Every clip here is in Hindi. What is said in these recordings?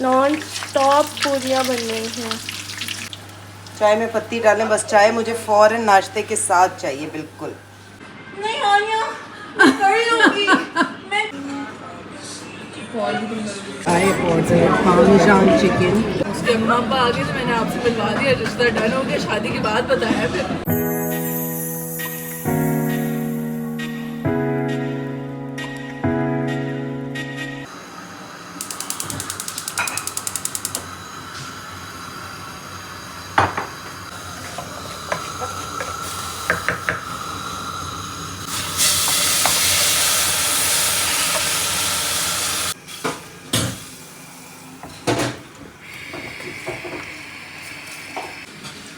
नॉन स्टॉप पूरियाँ बन रही हैं। चाय में पत्ती डालें बस। चाय मुझे फौरन नाश्ते के साथ चाहिए, बिल्कुल नहीं आनिया, मैं कर लूंगी। I order parmesan chicken. उसके अम्मा अब्बा आ गए तो मैंने आपसे मिलवा दिया, रिश्ता डन हो गया, शादी के बाद बताया फिर।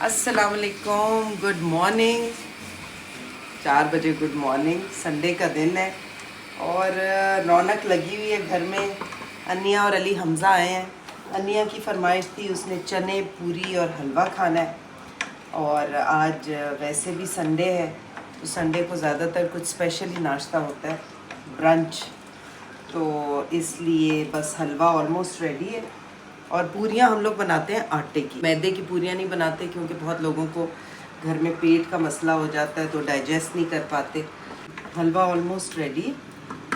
अस्सलाम वालेकुम, गुड मॉर्निंग। 4 बजे गुड मॉर्निंग। संडे का दिन है और रौनक लगी हुई है घर में। अनिया और अली हमज़ा आए हैं। अनिया की फरमाइश थी, उसने चने पूरी और हलवा खाना है। और आज वैसे भी संडे है तो संडे को ज़्यादातर कुछ स्पेशल ही नाश्ता होता है, ब्रंच। तो इसलिए बस हलवा ऑलमोस्ट रेडी है और पूरियाँ हम लोग बनाते हैं आटे की। मैदे की पूरियाँ नहीं बनाते क्योंकि बहुत लोगों को घर में पेट का मसला हो जाता है तो डाइजेस्ट नहीं कर पाते। हलवा ऑलमोस्ट रेडी।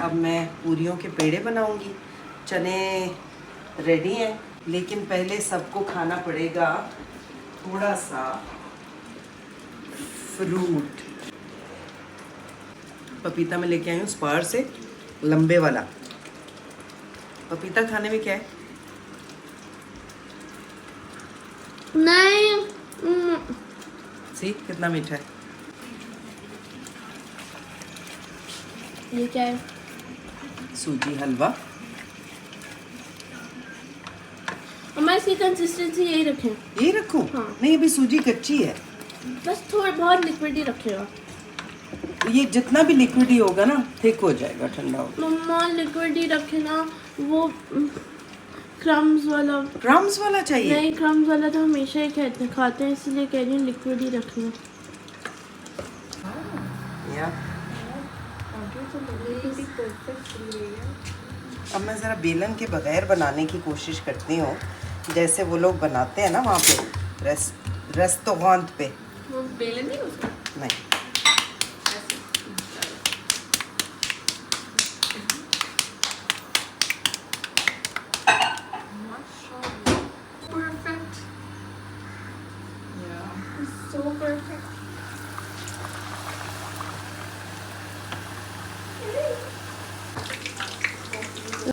अब मैं पूरियों के पेड़े बनाऊंगी। चने रेडी हैं, लेकिन पहले सबको खाना पड़ेगा थोड़ा सा फ्रूट। पपीता मैं लेके आई हूँ स्पार से, लंबे वाला। पपीता खाने में क्या है? नहीं सी कितना मीठा है। ये क्या है? सूजी हलवा। मैं इसकी कंसिस्टेंसी यही रखें, यही रखूं? हाँ। नहीं, अभी सूजी कच्ची है। बस थोड़ा बहुत लिक्विड ही रखेगा। ये जितना भी लिक्विड ही होगा ना थिक हो जाएगा, ठंडा हो। मम्मा लिक्विड ही रखे ना, वो क्रम्स वाला। क्रम्स वाला चाहिए? नहीं, क्रम्स वाला तो हमेशा ही खाते हैं, इसलिए कह रही हूँ लिक्विड ही रखना। या अब मैं ज़रा बेलन के बगैर बनाने की कोशिश करती हूँ, जैसे वो लोग बनाते हैं ना वहाँ पे रेस्टोरेंट पे। वो बेलन नहीं उसका? नहीं, Perfect. Yeah. It's so perfect.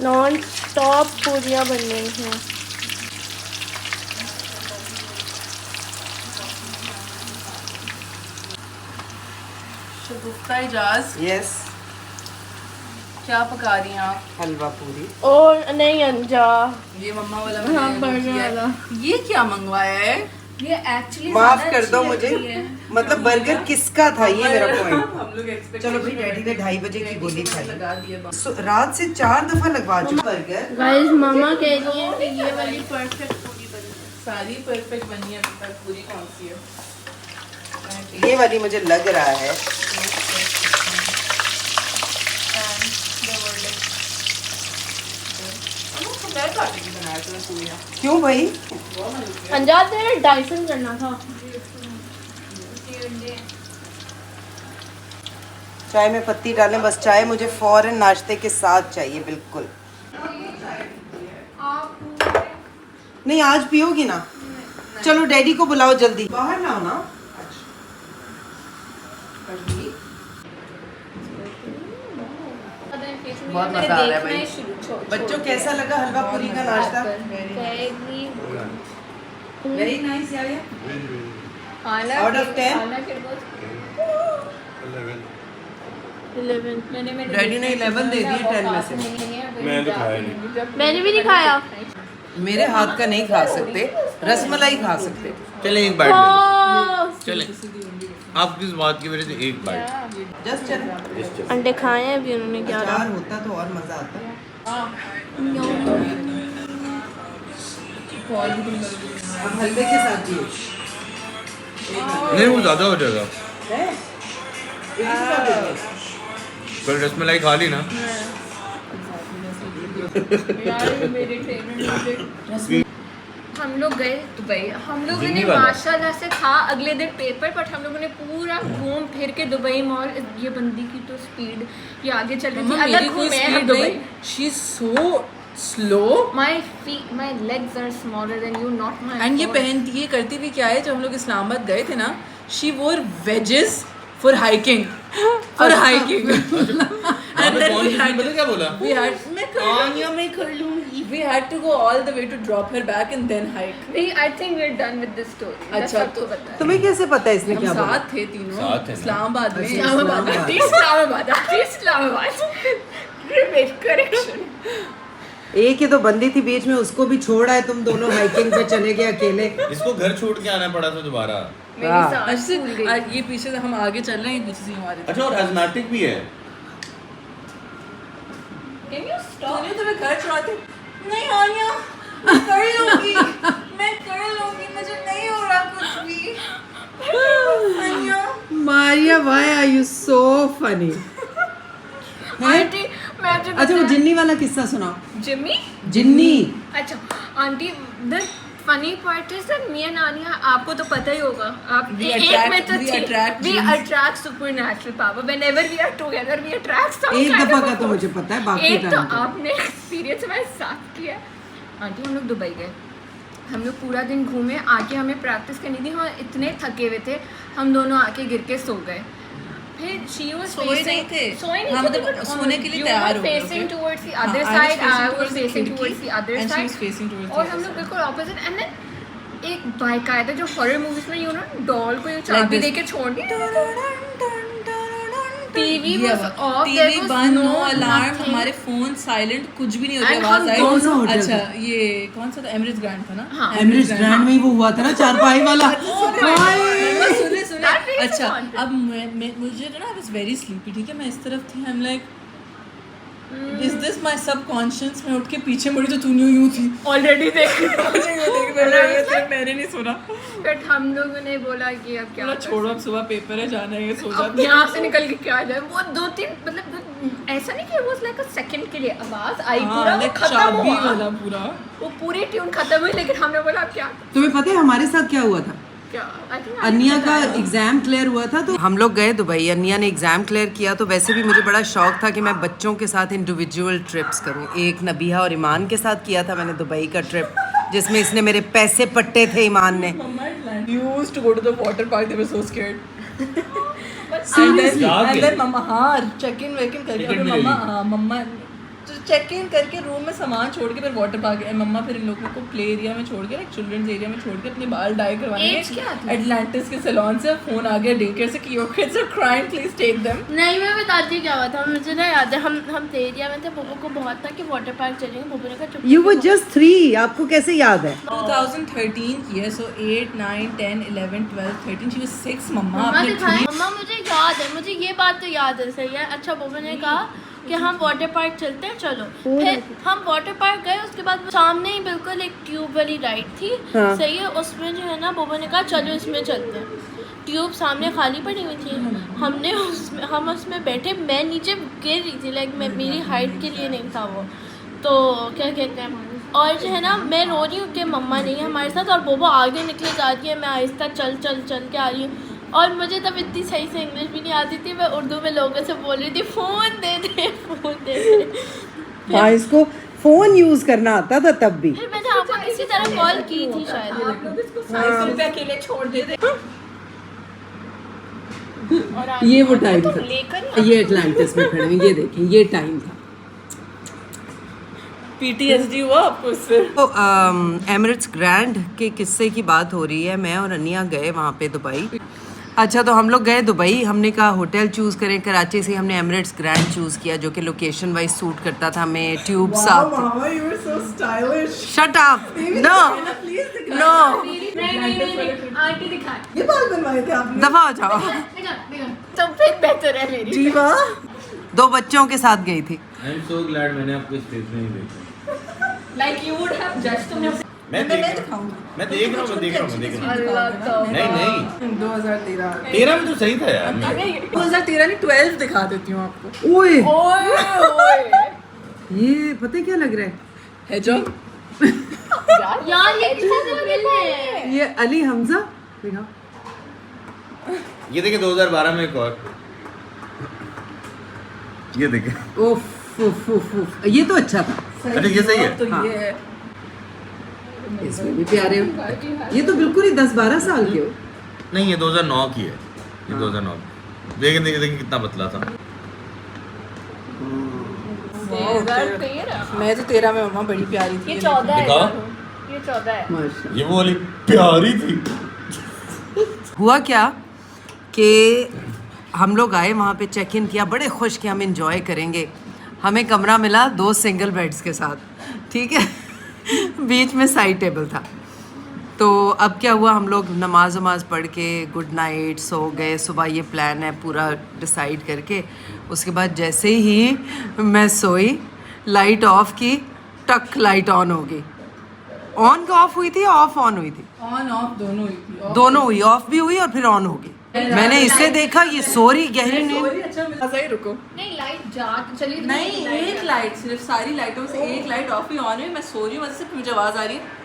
Non stop पूरियाँ बन रही हैं। शगुफ्ता इजाज, यस। क्या पका रही हैं आप? हलवा पूरी। और नहीं अंजा, ये मम्मा वाला हाँ, मैंने बर्गर किया है। वाला। ये क्या मंगवाया है? ये एक्चुअली माफ कर दो मुझे, मतलब बर्गर किसका था ये मेरा पॉइंट। हम लोग एक्सपेक्ट चलो भाई, डैडी ने 2:30 बजे की गोली खाई। लगा दिए बस। रात से 4 दफा लगवा चुका बर्गर। गाइस मामा कह रही हैं कि ये वाली परफेक्ट पूरी बनी है। सारी परफेक्ट बनी है अभी तक, पूरी कौन सी है? ये वाली मुझे लग रहा है। क्यों भाई? अंजा तेरे डाइसन करना था। चाय में पत्ती डालें बस। चाय मुझे फौरन नाश्ते के साथ चाहिए, बिल्कुल। नहीं, आज पियोगी ना? चलो डैडी को बुलाओ जल्दी। बाहर ना हो ना। बहुत मजा आ रहा है भाई। बच्चों, कैसा लगा हलवा पूरी का नाश्ता? वेरी नाइस यार। Out of 10 11। डैडी ने 11 दे दिए 10 में से। मैंने तो खाया नहीं। मैंने भी नहीं खाया। मेरे हाथ का नहीं खा सकते, रसमलाई खा सकते। चले एक बाइट ले लो। ओह, चले, आप किस बात की वजह से एक बाइट? जस्ट चल। अंडे खाए हैं अभी उन्होंने, क्या अचार होता तो और मजा आता। अब हलवे के साथ जी नहीं, वो ज़्यादा हो जाएगा। है, एक ही साथ दे दो। कल रसमलाई खा ली ना। यार मेरे ट्रेनर हम लोग गए दुबई, हम लोगों ने दिल्ली वाला। माशाल्लाह से था अगले दिन पेपर, बट हम लोगों ने पूरा घूम फिर के दुबई मॉल। ये बंदी की तो स्पीड, ये आगे चल रही थी, अगर घूमे हम Dubai. She is so slow. my legs are smaller than you, not my and ये phone. पहनती ये करती भी क्या है, जब हम लोग इस्लामाबाद गए थे ना, शी वोर wages for hiking, for hiking. वहाँ पे कौन किसी ने पता क्या बोला? We had to go all the way to drop her back and then hike. I think we're done with this story. अच्छा, सबको तो- पता है। तुम्हें कैसे पता है इसने हम क्या बोला? साथ थे तीनों, साथ थे ना। इस्लामाबाद में। इस्लामाबाद करेक्शन। एक ही तो बंदी थी बीच में, उसको भी छोड़ा है, तुम दोनों हाइकिंग पे चले गए अकेले। इसको घर छोड़ के आना पड़ा था दोबारा। मेरी हाँ। सांस अच्छे फूल गई। से ये पीछे से हम आगे चल रहे हैं, ये पीछे से हमारे। अच्छा, और एस्मेटिक भी है। Can you stop? सोनिया तुम्हें घर छोड़ाते नहीं, आनिया मैं कर लूंगी, मैं कर लूंगी, मुझे नहीं हो रहा कुछ भी। Aaniya Maria, why are you so funny? Aunty मैं आपसे अच्छा, वो जिन्नी वाला किस्सा सुनाओ। जिम्मी। जिन्नी। अच्छा aunty, the funny part is that me and Aaniya, आपको तो पता ही होगा, आप We एक attract- में तो we थी, attract we jinns. attract supernatural power whenever we are together, we attract some एक kind दफा of का a तो force. मुझे पता है, बाकी एक तो टाइम पे। आपने एक्सपीरियंस हमारे साथ किया है। आंटी हम लोग दुबई गए, हम लोग पूरा दिन घूमे, आके हमें प्रैक्टिस करनी थी, हम इतने थके हुए थे, हम दोनों आके गिर के सो गए। फिर she was सोए facing- नहीं थे। सोए नहीं हाँ, थे, मतलब but सोने के लिए you तैयार were हो गए, facing okay? towards the हाँ, other I was side, facing I was towards the facing खिड़की, towards the other and she side, was facing towards the और other हम लोग side. बिल्कुल ऑपोजिट। एंड देन एक बाइक आया था, जो हॉरर मूवीज में यू नो डॉल को Like चाबी this. देके छोड़ दी। टीवी ये was अब off, there टीवी was बंद, नो no अलार्म, nothing. हमारे फोन साइलेंट, कुछ भी नहीं होता, And आवाज हम आई। कौन सा होटल अच्छा, था? ये कौन सा था? एमिरेट्स ग्रैंड था ना? हाँ। एमिरेट्स ग्रैंड में ही वो हुआ था ना, चारपाई वाला। मम्मा सुने सुने। That really अच्छा, haunted. अब मुझे ना, आई वाज वेरी स्लीपी, ठीक है, मैं इस तरफ थी, I am like is this my subconscious? मैं उठ के पीछे मुड़ी तो तू यूं थी। ऑलरेडी देख मैंने नहीं सुना। बट हम लोगों ने बोला कि अब क्या बोला कर छोड़ो, अब सुबह पेपर है, जाना है, सो अब जाते हैं। यहाँ से निकल के क्या जाए। वो 2-3 मतलब ऐसा नहीं कि वो लाइक अ सेकंड के लिए आवाज आई, पूरा वो like खत्म चाबी हुआ, वाला पूरा। वो पूरी ट्यून खत्म हुई, लेकिन हमने बोला अब क्या तुम्हें पता है हमारे साथ क्या हुआ था? क्या I think अनिया का एग्जाम क्लियर हुआ था, तो हम लोग गए दुबई, अनिया ने एग्जाम क्लियर किया, तो वैसे भी मुझे बड़ा शौक था कि मैं बच्चों के साथ इंडिविजुअल ट्रिप्स करूं। एक नबीहा और ईमान के साथ किया था मैंने दुबई का ट्रिप, जिसमें इसने मेरे पैसे पट्टे थे ईमान ने। Used to go to the water park, they were so scared. Seriously? And then मम्मा हाँ चेक इन वेक इन करके, Ticket फिर भी ले मम्मा ली। हाँ मम्मा चेक इन करके रूम में सामान छोड़ के फिर वाटर पार्क गए। मम्मा फिर इन लोगों को प्ले एरिया में छोड़ के, लाइक चिल्ड्रंस एरिया में छोड़ के, अपने बाल डाई करवाने Age क्या थी? एटलांटिस के सैलून से फोन आ गया डे केयर से कि your kids are crying, please take them. नहीं, मैं बताती हूँ क्या हुआ था। मुझे ना याद है, हम एरिया में थे, पोपो को बहुत था कि वाटर पार्क चलेंगे। पोपो ने कहा चुप यू वर जस्ट 3, आपको कैसे याद है? 2013 की है, सो 8 9 10 11 12 13, शी वाज 6। मम्मा मम्मा आपने दिखाए। मम्मा मुझे याद है, मुझे ये बात तो याद है, सही है। अच्छा, पोपो ने कहा कि हम वाटर पार्क चलते हैं, चलो। फिर हम वाटर पार्क गए, उसके बाद सामने ही बिल्कुल एक ट्यूब वाली राइड थी, हाँ। सही है। उसमें जो है ना, पोपो ने कहा चलो इसमें चलते हैं। ट्यूब सामने खाली पड़ी हुई थी, हम उसमें बैठे, मैं नीचे गिर रही थी, लाइक मेरी हाइट के लिए नहीं था वो, तो क्या कहते हैं, और जो है ना मैं रो रही हूँ कि मम्मा नहीं है हमारे साथ, और बोबो आगे निकले जा रही है, मैं आहिस्ता चल के आ रही हूँ। और मुझे तब इतनी सही से इंग्लिश भी नहीं आती थी, मैं उर्दू में लोगों से बोल रही थी फ़ोन दे दे, फ़ोन दे दे। हाँ, इसको फोन यूज करना आता था तब भी। फिर मैंने आपको किसी तरह कॉल की थी शायद। आप लोग इसको 60 रुपए अकेले छोड़ देते। और आप ये वो तो टाइम था, लेकर ये एटलांटिस में खड़े हैं, ये देखें, ये टाइम था। PTSD हुआ आपको उससे? तो एमिरेट्स ग्रैंड के किस्से की बात हो रही है। मैं और अनिया गए वहाँ पे दुबई। अच्छा, तो हम लोग गए दुबई, हमने कहा होटल चूज़ करें, कराची से हमने एमिरेट्स ग्रैंड चूज़ किया, जो कि लोकेशन वाइज सूट करता था। हमें ट्यूब साथ थे। you were so stylish. Shut up, no no, नहीं आंटी दिखाए, ये बाल बनवाए थे आपने? दफा हो जाओ। तो फिर बेहतर है मेरी। जीवा 2 बच्चों के साथ गई थी। आई एम सो ग्लैड मैंने आपको स्टेज में नहीं देखा। Like you would have just तुमने मैं देख रहा हूँ, मैं देख रहा हूँ। अल्लाह तो नहीं 2013 13 में तो सही था यार। 2013 नहीं 12 दिखा देती हूँ आपको। ओए, ओए ये पता है क्या लग रहा है जो यार ये किससे मिल रहे हैं? ये अली हमजा दिखा। ये देखे 2012 में एक और, ये देखे। उफ उफ उफ उफ, ये तो अच्छा था। अच्छा ये सही है। तो हाँ। ये है। इसमें भी प्यारे हो। ये तो बिल्कुल ही 10-12 साल के हो। नहीं ये 2009 की है, ये 2009। देखें देखें देखें कितना पतला था। मैं तो 13 में मम्मा बड़ी प्यारी थी। ये 14 है, दिखाओ। ये 14 है। माशाल्लाह। ये वो वाली प्यारी थी। हुआ क्या कि हम लोग आए वहाँ पे, चेक इन किया, बड़े खुश कि हम इंजॉय करेंगे। हमें कमरा मिला 2 सिंगल बेड्स के साथ, ठीक है। बीच में साइड टेबल था। तो अब क्या हुआ, हम लोग नमाज वमाज पढ़ के गुड नाइट सो गए। सुबह ये प्लान है पूरा डिसाइड करके। उसके बाद जैसे ही मैं सोई, लाइट ऑफ की, टक लाइट ऑन हो गई। ऑन का ऑफ हुई थी या ऑफ ऑन हुई थी? ऑन ऑफ दोनों हुई थी। दोनों हुई, ऑफ भी हुई और फिर ऑन हो गई। मैंने इसे देखा, ये सोरी गहरी नींद। अच्छा मिला। सही रुको। नहीं लाइट जा चलिए तो नहीं एक लाइट, सिर्फ सारी लाइटों से एक लाइट ऑफ ही ऑन हुई। मैं सो रही हूँ, वैसे मुझे आवाज आ रही है।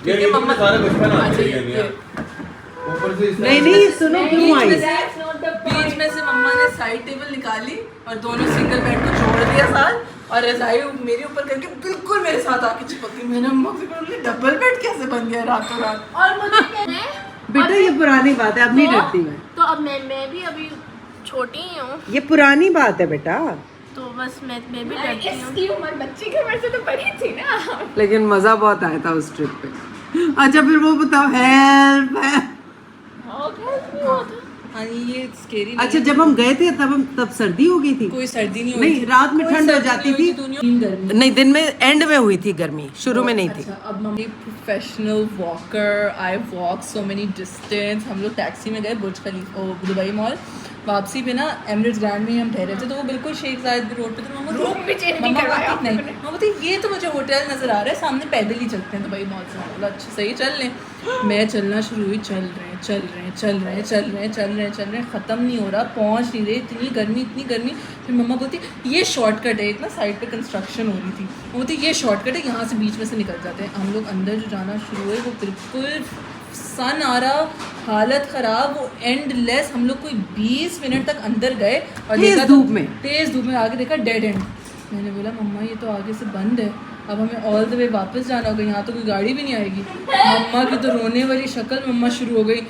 ये मम्मा सारा बचपन आ अच्छा, गया ये- ऊपर से इस नहीं नहीं, सुनो क्यों आई? बीच में से मम्मा ने साइड टेबल निकाली और दोनों सिंगल बेड को छोड़ दिया साथ, और रजाई मेरे ऊपर करके बिल्कुल मेरे साथ आके चिपक गई। मैंने मम्मा से बोला डबल बेड कैसे बन गया रातों रात। और मुझे कहना है बेटा ये पुरानी बात है, अब नहीं डरती मैं। तो अब मैं भी अभी छोटी ही हूँ, ये पुरानी बात है बेटा, तो बस मैं भी डरती हूँ। इसकी उम्र बच्ची की उम्र से तो बड़ी थी ना। लेकिन मजा बहुत आया था उस ट्रिप पे। अच्छा फिर वो बताओ, हेल्प है। हाँ ये स्केरी। अच्छा जब हम गए थे तब सर्दी हो गई थी? कोई सर्दी नहीं हुई नहीं, थी। रात में कोई ठंड हो सर्दी जाती नहीं हुई थी। तीन गर्मी। नहीं, दिन में एंड में हुई थी गर्मी, शुरू में नहीं थी। अच्छा अब mummy professional walker, I walk so many distance. हम लोग टैक्सी में गए बुर्ज खलीफा, दुबई मॉल। वापसी पे ना एमिरेट्स ग्रैंड में ही हम ठहरे थे, तो वो बिल्कुल शेख जायद रोड पे थे। मम्मा रूम भी चेंज नहीं मम्मा करवाया बोलती, नहीं मम्मा बोलती ये तो मुझे होटल नजर आ रहा है, सामने पैदल ही चलते हैं दुबई मॉल से। मैं बोला अच्छा सही, चल लें। मैं चलना शुरू हुई, चल रहे हैं, ख़त्म नहीं हो रहा, पहुंच नहीं रहे, इतनी गर्मी। फिर मम्मा बोलती ये शॉर्टकट है, एक ना साइड पे कंस्ट्रक्शन हो रही थी, वो बोलती ये शॉर्टकट है, यहाँ से बीच में से निकल जाते हैं। हम लोग अंदर जो जाना शुरू हुए, वो बिल्कुल सन आ रहा, हालत ख़राब, वो एंडलेस। हम लोग कोई 20 मिनट तक अंदर गए और तेज देखा धूप में। तेज़ धूप में आगे देखा डेड एंड। मैंने बोला मम्मा ये तो आगे से बंद है, अब हमें ऑल द वे वापस जाना होगा, यहाँ तो कोई गाड़ी भी नहीं आएगी। मम्मा की तो रोने वाली शक्ल मम्मा शुरू हो गई,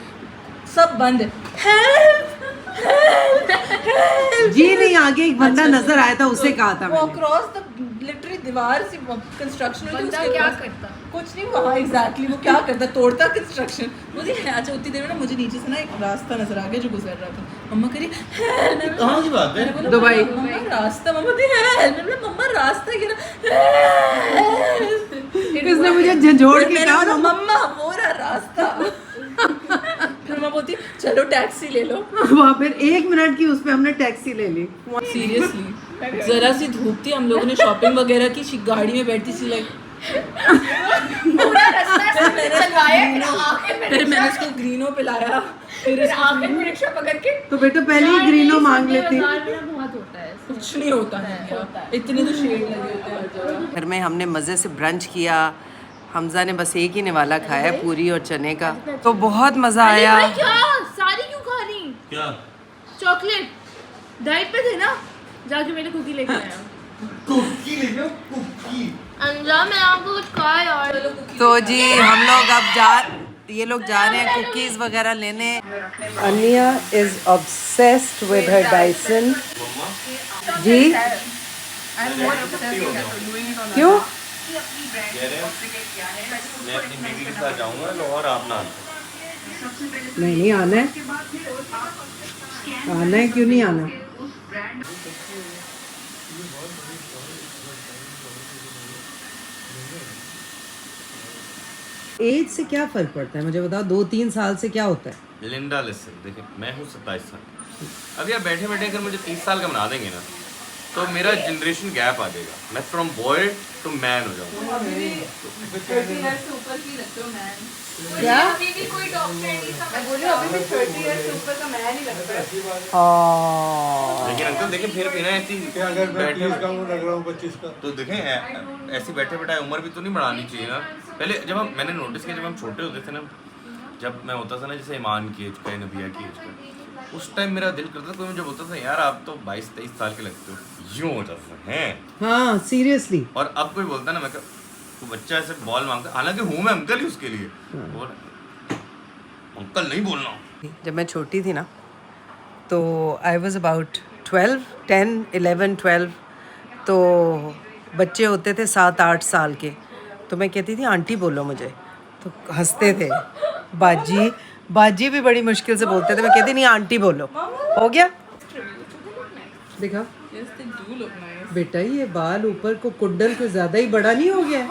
सब बंद है। हेल्प जी नहीं, आगे एक बंदा नजर आया था, उसे कहा था वो मैंने। अक्रॉस द लिटरली दीवार से कंस्ट्रक्शन हुई थी, बंदा उसके क्या पास- करता? कुछ नहीं, वहाँ एग्जैक्टली वो क्या करता, तोड़ता कंस्ट्रक्शन। मुझे अच्छा उतनी देर में ना मुझे नीचे से ना एक रास्ता नजर आ गया जो गुजर रहा था। मम्मा कह रही कहाँ की बात है? मैंने बोला, दुबई। मम्मा रास्ता, मम्मा दी है, मम्मा रास्ता गिरा। इसने मुझे झंझोड़ के मैंने कहा बोला, ना, मम्मा वो रहा रास्ता। फिर मम्मा बोलती चलो टैक्सी ले लो। वहाँ फिर 1 मिनट की उस पे हमने टैक्सी ले ली। सीरियसली जरा सी धूप थी, हम लोगों ने शॉपिंग वगैरह की, गाड़ी में बैठी सी लाइक। पूरा रास्ता से चलवाया, फिर आखिर में फिर मैंने उसको ग्रीनो पिलाया, फिर आखिर में रिक्शा पकड़ के। तो बेटा पहले ही ग्रीनो मांग लेती। बहुत होता है कुछ नहीं होता है, इतने तो शेड लगे होते हैं हर जगह। घर में हमने मज़े से ब्रंच किया। हमजा ने बस एक ही निवाला खाया है, पूरी और चने का, तो बहुत मज़ा आया। क्या सारी क्यों खा रही? क्या? चॉकलेट डाइट पे थे ना, जाके मैंने कुकी लेके आया। कुकी ले लो, कुकी। अंजाम मैं आपको कुछ कहा यार। तो जी हम लोग अब ये लोग जा रहे हैं कुकीज़ वगैरह लेने। Aaniya is obsessed with her Dyson. जी क्यों? कह रहे हैं मैं अपनी बीवी के साथ जाऊंगा लाहौर, आप ना आना। नहीं आना है, आना है, क्यों नहीं आना? एज से क्या फर्क पड़ता है मुझे बताओ, 2-3 साल से क्या होता है? लिंडा लिसन देखिए, मैं हूँ 27 साल। अब यार बैठे बैठे अगर मुझे 30 साल का बना देंगे ना, तो मेरा जनरेशन गैप आ जाएगा, मैं फ्रॉम बॉय टू मैन हो जाऊंगा। क्या अभी भी कोई डॉक्टर नहीं समझ, मैं बोल रही हूँ अभी भी 30 ईयर्स से ऊपर का मैन ही लगता है। लेकिन अंकल देखें फिर भी ना ऐसी अगर मैं बैठे 30 का हूँ लग रहा हूँ 25 का। तो देखें ऐसी बैठे बैठाए उम्र भी तो नहीं बढ़ानी चाहिए ना। पहले जब मैंने नोटिस किया जब हम छोटे होते थे ना, जब मैं होता था ना जैसे ईमान की एज का, नबिया की एज का, उस टाइम मेरा दिल करता था, कोई मुझे बोलता था यार आप तो 22-23 साल के लगते हो, यूँ हो जाता है। हाँ सीरियसली। और अब कोई बोलता ना, मैं तो बच्चा ऐसे बॉल मांगता, हालांकि हूँ मैं अंकल ही उसके लिए, और अंकल नहीं बोलना। जब मैं छोटी थी ना तो आई वॉज अबाउट 11-12 तो बच्चे होते थे 7-8 साल के, तो मैं कहती थी आंटी बोलो मुझे, तो हंसते थे। बाजी भी बड़ी मुश्किल से बोलते थे, मैं कहती नहीं आंटी बोलो। हो गया देखा बेटा, ये बाल ऊपर को कुंडल को ज्यादा ही बड़ा नहीं हो गया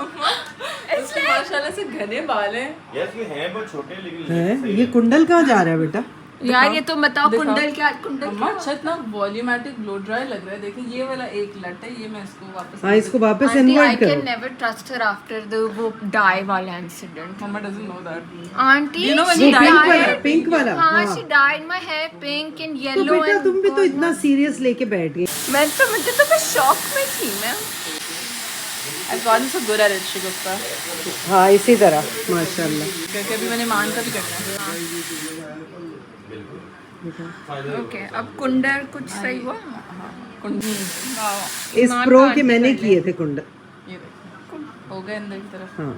इसके माशाल्लाह से घने बाल हैं। यस ये हैं बहुत छोटे, लेकिन है? ये कुंडल कहाँ जा रहा है बेटा? यार ये तो बताओ कुंडल क्या, कुंडल अम्मा अच्छा इतना वॉल्यूमेटिक ब्लो ड्राई लग रहा है। देखिए ये वाला एक लट है, ये मैं इसको वापस हाँ इसको वापस आंटी, I इन्वर्ट can करो। never trust her after the वो डाई वाला इंसिडेंट। Mamma doesn't know that. Aunty You know when she you dye dyed- pink वाला हाँ हाँ। she dyed my hair pink and तो yellow बेटा and तुम भी तो इतना सीरियस लेके बैठ गई। मुझे तो मैं शॉक में थी मैं। I've gotten so good at it, Shagufta. हाँ इसी तरह माशाल्लाह। क्योंकि अभी मैंने मान का भी करना है। ओके अब कुंडल कुछ सही हुआ। इस प्रो के मैंने किए थे कुंडल। ये देखो हो गए अंदर की तरफ। हाँ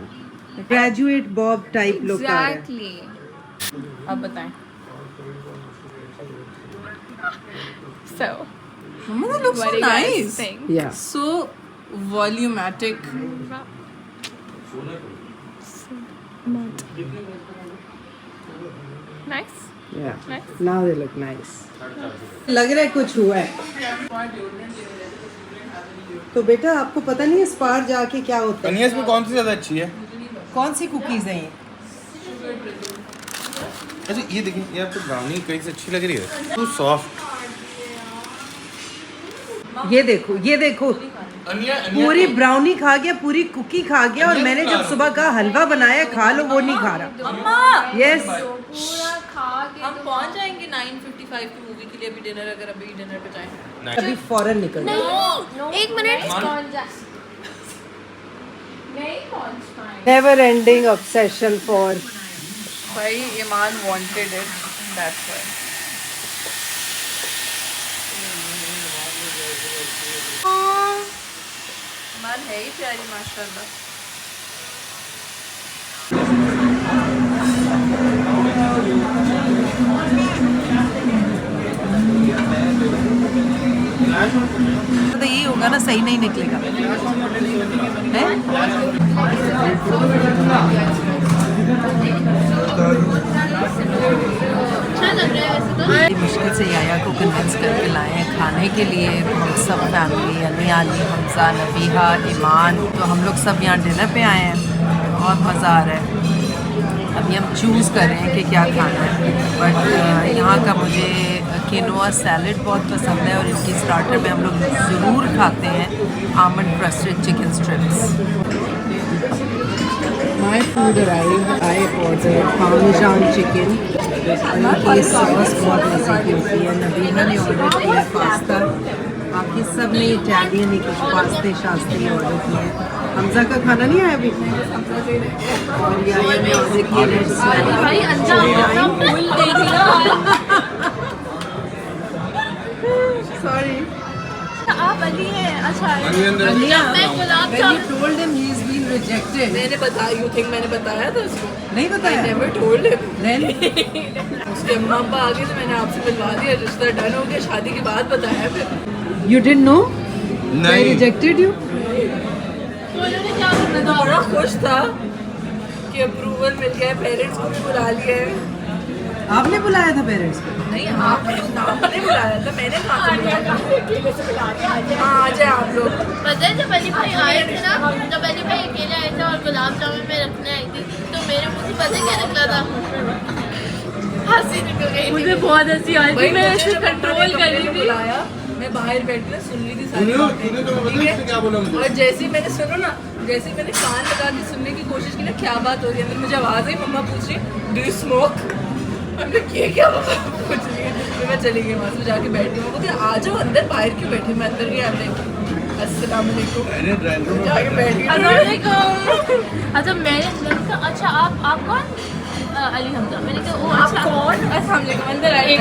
ग्रेजुएट बॉब टाइप लुक आ रहा है। एग्जैक्टली। अब बताएं। So Mama, that looks what so do you guys nice. think? Yeah. So volumatic. Nice. Yeah. Nice. Now they look nice. लग रहा है कुछ हुआ है। तो बेटा आपको पता नहीं है स्पार जाके क्या होता है? कन्या इसमें कौन सी ज़्यादा अच्छी है? कौन सी कुकीज हैं ये? अच्छा ये देखिए, ये आपको ब्राउनी कहीं से अच्छी लग रही है, टू सॉफ्ट। ये देखो पूरी ब्राउनी खा गया, पूरी कुकी खा गया, और मैंने जब सुबह कहा हलवा बनाया खा लो, वो नहीं खा रहा। यस पूरा खा के हम पहुंच जाएंगे 9:55 की मूवी के लिए अभी डिनर, अगर अभी डिनर पे जाएं। अभी फौरन निकल जाओ। एक मिनट नहीं पहुंच पाए। नेवर एंडिंग ऑब्सेशन फॉर भाई ईमान वांटेड इट, दैट्स व्हाई। ईमान है ही प्यारी माशाल्लाह। तो यही होगा ना, सही नहीं निकलेगा है? अच्छा लग रहा है वैसे तो। बड़ी मुश्किल से याया को कन्विंस करके लाए हैं खाने के लिए। हम सब फैमिली अनिया, अली, हमजा, नबीहा, ईमान, तो हम लोग सब यहाँ डिनर पे आए हैं। बहुत मज़ा आ रहा है। अभी हम चूज़ कर रहे हैं कि क्या खाना है, बट यहाँ का मुझे किनोआ सैलड बहुत पसंद है, और इनकी स्टार्टर में हम लोग ज़रूर खाते हैं almond crusted chicken strips. My food arrived. I ordered Parmesan chicken. ये सॉस बहुत मज़े की होती है। नबीहा ने ऑर्डर किया पास्ता। बाकी सब ने इटालियन ही कुछ पास्ते शास्ते ही ऑर्डर किए। हमजा का खाना नहीं आया अभी, और याया ने ऑर्डर किया रेड भाई अंजा फुल देख लो। सॉरी आप अली हैं। अच्छा अलिया, मैं गुलाब when you jamun told him he's been rejected, मैंने बताया, you think मैंने बताया था उसको? नहीं बताया? Never told him. Then उसके अम्मा अब्बा आ गए तो मैंने आपसे मिलवा दिया, रिश्ता डन हो गया, शादी के बाद बताया फिर। you didn't know? I नहीं rejected you? उन्होंने क्या मैं तो बड़ा खुश था कि अप्रूवल मिल गया है, पेरेंट्स को भी बुला लिया है। आपने बुलाया था पेरेंट्स को? नहीं आपने आपने बुलाया था, मैंने कहा हाँ आ जाए आप लोग। पता है जब अली भाई आए थे ना, जब अली भाई अकेले आए थे और गुलाब जामुन में रखने आई थी, तो मेरे मुँह से पता क्या निकला था? हंसी निकल गई। मुझे बहुत हंसी आई थी, मैं ऐसे कंट्रोल कर रही थी। बुलाया, मैं मैं बाहर बैठ के ना सुन रही थी सारी सुनियो, बातें, सुनियो तो मैं ठीक बताऊं है? इसने क्या बोला मुझे। और जैसे ही मैंने सुनो ना, जैसे ही मैंने कान लगा के सुनने की कोशिश की ना क्या बात हो रही है, अंदर मुझे आवाज़ आई, मम्मा पूछ रही डू यू स्मोक? हमने ये क्या बाबा कुछ नहीं है। फिर मैं चली गई वहाँ से जाके बैठी, मैं बोलती आ जाओ अंदर, बाहर क्यों बैठे? मैं अंदर गई, हमने अस्सलाम वालेकुम मैंने ड्राइंग रूम में जाके बैठ गई। अच्छा मैंने कहा अच्छा आप कौन? अली हमजा। मैंने कहा ओ आप अच्छा कौन? अस्सलाम वालेकुम, अंदर आइए।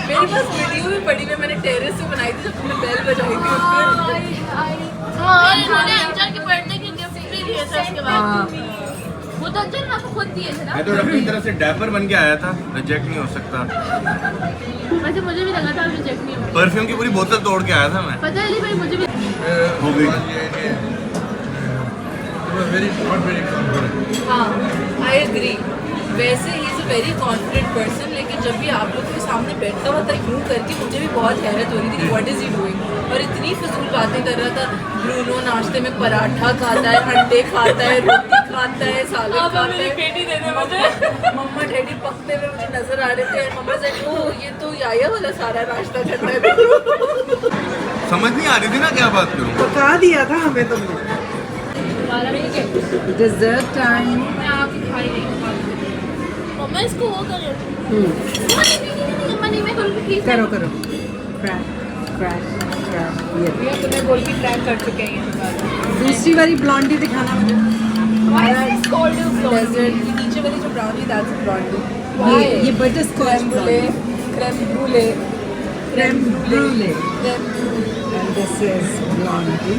मेरे पास वीडियो भी पड़ी हुई, मैंने टेरेस से बनाई थी जब तुमने बेल बजाई थी उस पर। और इन्होंने अंजल के बर्थडे की गिफ्ट भी दिए थे उसके बाद। वो तो अंजल आपको खुद दिए थे ना? मैं तो अपनी तरफ से डैपर बन के आया था, रिजेक्ट नहीं हो सकता। वैसे मुझे भी लगा था रिजेक्ट नहीं होगा। परफ्यूम की पूरी बोतल तोड़ के आया था मैं। पता है अली भाई मुझे भी हो गई। Very not very confident. हाँ आई एग्री, वैसे he is a very confident person, लेकिन जब भी आप लोग के सामने बैठता हुआ था यूँ करके, मुझे भी बहुत हैरत हो रही थी कि व्हाट इज़ ही डूइंग, और इतनी फिजूल बातें कर रहा था। ब्रूनो नाश्ते में पराठा खाता है, अंडे खाता है, रोटी खाता है, सालन खाता है। बेटी दे दे मुझे। मम्मा डैडी पकते हुए मुझे नजर आ रहे थे। मम्मा से ओ ये तो याया वाला सारा नाश्ता करता है। समझ नहीं आ रही थी ना क्या बात करूं। पका दिया था हमें तुमने। Dessert time. मैं आपकी खाई नहीं। मम्मा इसको वो करो। मम्मा नहीं मैं करूँगी प्लीज। करो करो। Crack crack crack. ये भैया तुम्हें बोल के ट्रैक कर चुके हैं ये। दूसरी वाली ब्लॉन्डी दिखाना मुझे। Why is this called a blonde? Dessert की नीचे वाली जो ब्राउनी दैट्स ब्राउनी। ये butterscotch brulee, creme brulee, creme brulee. Creme and this is blondie.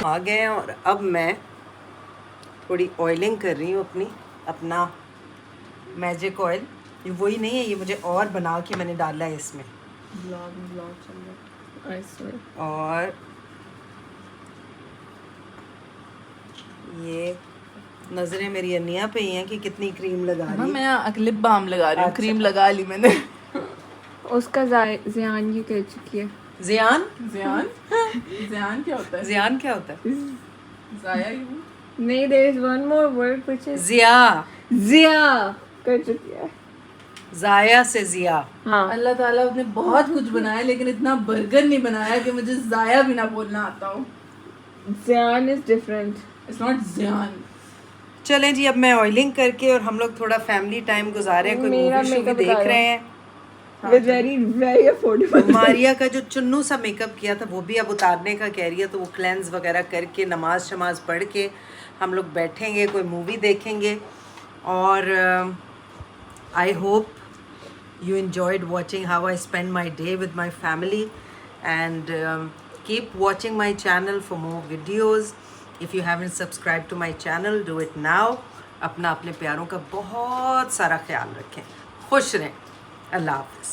आ गए हैं और अब मैं थोड़ी ऑयलिंग कर रही हूँ अपना मैजिक ऑयल। ये वही नहीं है, ये मुझे और बना के मैंने डाला है इसमें। और ये नजरें मेरी अनिया पे ही हैं कि कितनी क्रीम लगा रही है। मैं लिप बाम लगा रही हूँ, क्रीम लगा ली मैंने। उसका ज़ियान ये कह चुकी है। जियान ज़ियान ज़ियान क्या होता है? जियान क्या होता है? ज़ाया यूँ नहीं, there is one more word which is जिया। ज़िया कर चुकी है। जाया से जिया। हाँ अल्लाह ताला ने बहुत कुछ बनाया, लेकिन इतना बर्गर नहीं बनाया कि मुझे ज़ाया भी ना बोलना आता हो। Ziyan is different. It's not Ziyan. चलें जी, अब मैं ऑयलिंग करके और हम लोग थोड़ा फैमिली टाइम गुजारे, कोई मेरा मूवी शूवी makeup देख बता रहे हैं। With very very affordable. Maria का जो चुन्नू सा मेकअप किया था वो भी अब उतारने का कह रही है, तो वो क्लेंस वगैरह करके नमाज शमाज पढ़ के हम लोग बैठेंगे, कोई मूवी देखेंगे। और I hope you enjoyed watching how I spend my day with my family, and keep watching my channel for more videos. If you haven't subscribed to my channel, do it now. अपना अपने प्यारों का बहुत सारा ख्याल रखें, खुश रहें। अल्लाह हाफ़िज़।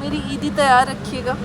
मेरी ईदी तैयार रखिएगा।